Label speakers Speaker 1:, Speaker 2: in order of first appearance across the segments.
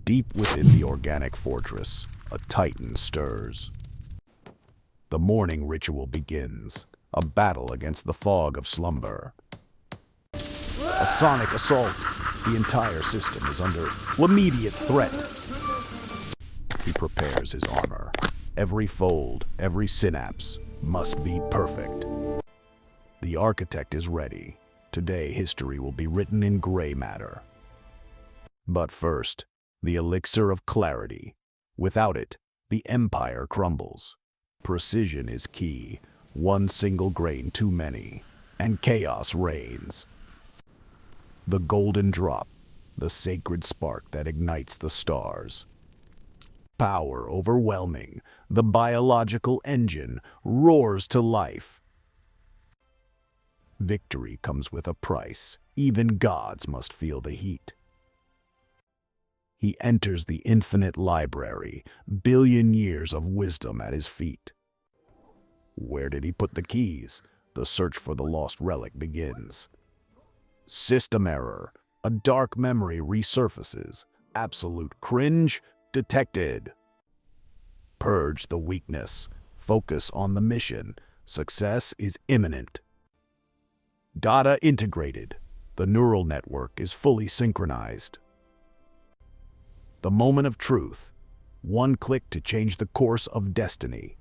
Speaker 1: Deep within the organic fortress, a titan stirs. The morning ritual begins, a battle against the fog of slumber. A sonic assault. The entire system is under immediate threat. He prepares his armor. Every fold, every synapse must be perfect. The architect is ready. Today, history will be written in gray matter. But first, the Elixir of Clarity. Without it, the empire crumbles. Precision is key. One single grain too many, and chaos reigns. The golden drop, the sacred spark that ignites the stars. Power overwhelming, the biological engine roars to life. Victory comes with a price. Even gods must feel the heat. He enters the infinite library, billion years of wisdom at his feet. Where did he put the keys? The search for the lost relic begins. System error. A dark memory resurfaces. Absolute cringe detected. Purge the weakness. Focus on the mission. Success is imminent. Data integrated. The neural network is fully synchronized. The moment of truth. One click to change the course of destiny.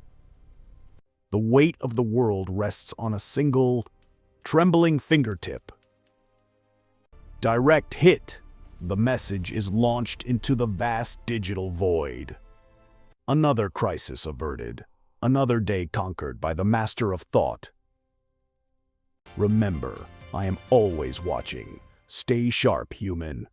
Speaker 1: The weight of the world rests on a single, trembling fingertip. Direct hit. The message is launched into the vast digital void. Another crisis averted. Another day conquered by the master of thought. Remember, I am always watching. Stay sharp, human.